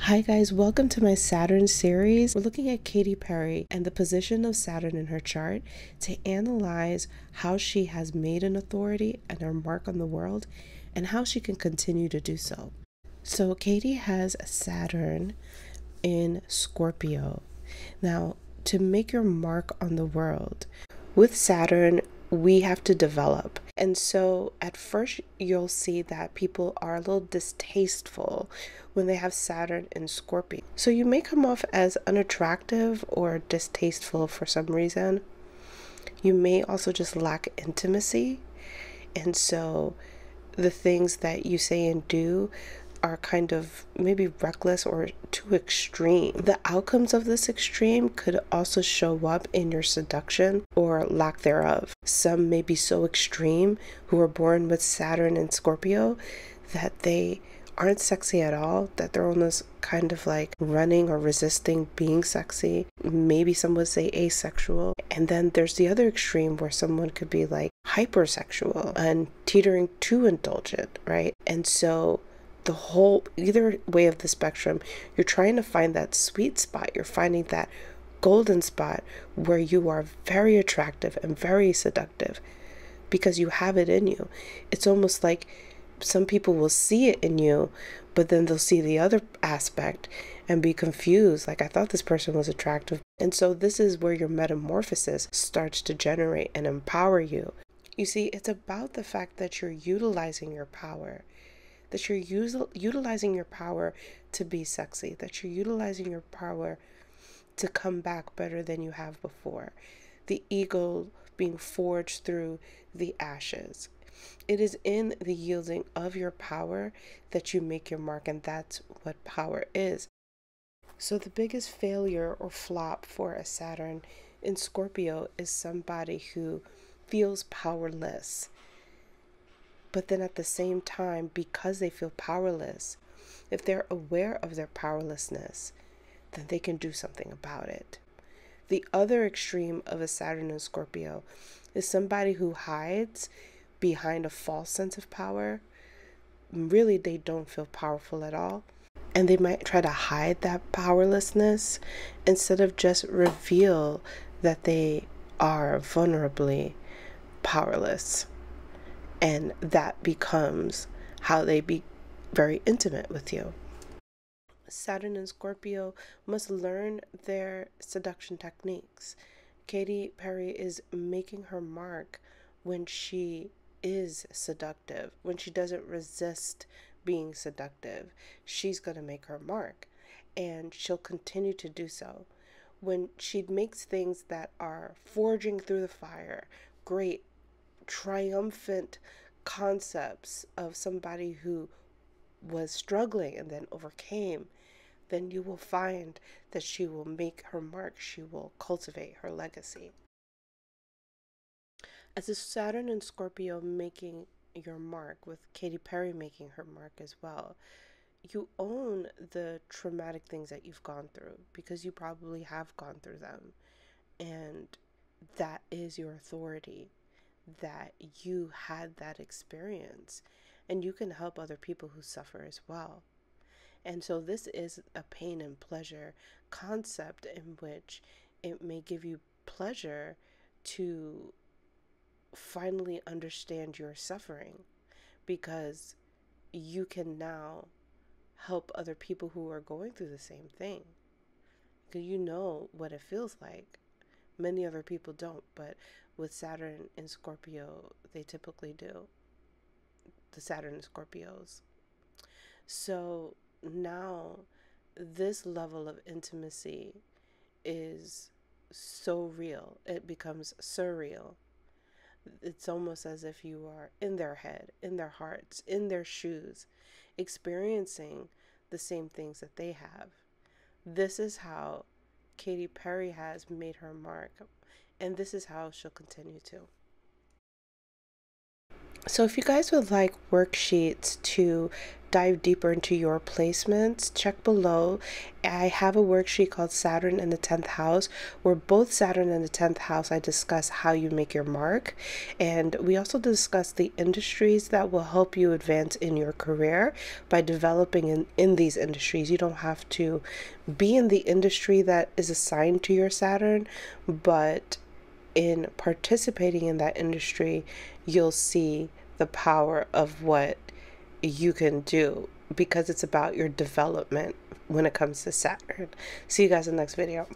Hi guys, welcome to my Saturn series. We're looking at Katy Perry and the position of Saturn in her chart to analyze how she has made an authority and her mark on the world and how she can continue to do so. So Katy has Saturn in Scorpio. Now, to make your mark on the world, with Saturn, we have to develop. And so at first, you'll see that people are a little distasteful when they have Saturn in Scorpio. So you may come off as unattractive or distasteful for some reason. You may also just lack intimacy. And so the things that you say and do are kind of maybe reckless or too extreme. The outcomes of this extreme could also show up in your seduction or lack thereof. Some may be so extreme who are born with Saturn and Scorpio that they aren't sexy at all, that they're almost kind of like running or resisting being sexy. Maybe some would say asexual. And then there's the other extreme where someone could be like hypersexual and teetering too indulgent, right? And so the whole, either way of the spectrum, you're trying to find that sweet spot. You're finding that golden spot where you are very attractive and very seductive because you have it in you. It's almost like some people will see it in you, but then they'll see the other aspect and be confused. Like, I thought this person was attractive. And so this is where your metamorphosis starts to generate and empower you. You see, it's about the fact that you're utilizing your power, that you're utilizing your power to be sexy, that you're utilizing your power to come back better than you have before. The eagle being forged through the ashes. It is in the yielding of your power that you make your mark, and that's what power is. So the biggest failure or flop for a Saturn in Scorpio is somebody who feels powerless. But then at the same time, because they feel powerless, if they're aware of their powerlessness, then they can do something about it. The other extreme of a Saturn in Scorpio is somebody who hides behind a false sense of power. Really, they don't feel powerful at all. And they might try to hide that powerlessness instead of just reveal that they are vulnerably powerless. And that becomes how they be very intimate with you. Saturn and Scorpio must learn their seduction techniques. Katy Perry is making her mark when she is seductive, when she doesn't resist being seductive. She's going to make her mark, and she'll continue to do so. When she makes things that are forging through the fire, great triumphant concepts of somebody who was struggling and then overcame, then you will find that she will make her mark. She will cultivate her legacy. As a Saturn and Scorpio making your mark, with Katy Perry making her mark as well, you own the traumatic things that you've gone through because you probably have gone through them. And that is your authority, that you had that experience, and you can help other people who suffer as well. And so this is a pain and pleasure concept in which it may give you pleasure to finally understand your suffering, because you can now help other people who are going through the same thing, because you know what it feels like. Many other people don't, but with Saturn in Scorpio, they typically do. The Saturn and Scorpios. So now this level of intimacy is so real. It becomes surreal. It's almost as if you are in their head, in their hearts, in their shoes, experiencing the same things that they have. This is how Katy Perry has made her mark, and this is how she'll continue to. So if you guys would like worksheets to dive deeper into your placements, check below. I have a worksheet called Saturn in the 10th house, where both Saturn and the 10th house, I discuss how you make your mark. And we also discuss the industries that will help you advance in your career by developing in these industries. You don't have to be in the industry that is assigned to your Saturn, but in participating in that industry, you'll see the power of what you can do, because it's about your development when it comes to Saturn. See you guys in the next video.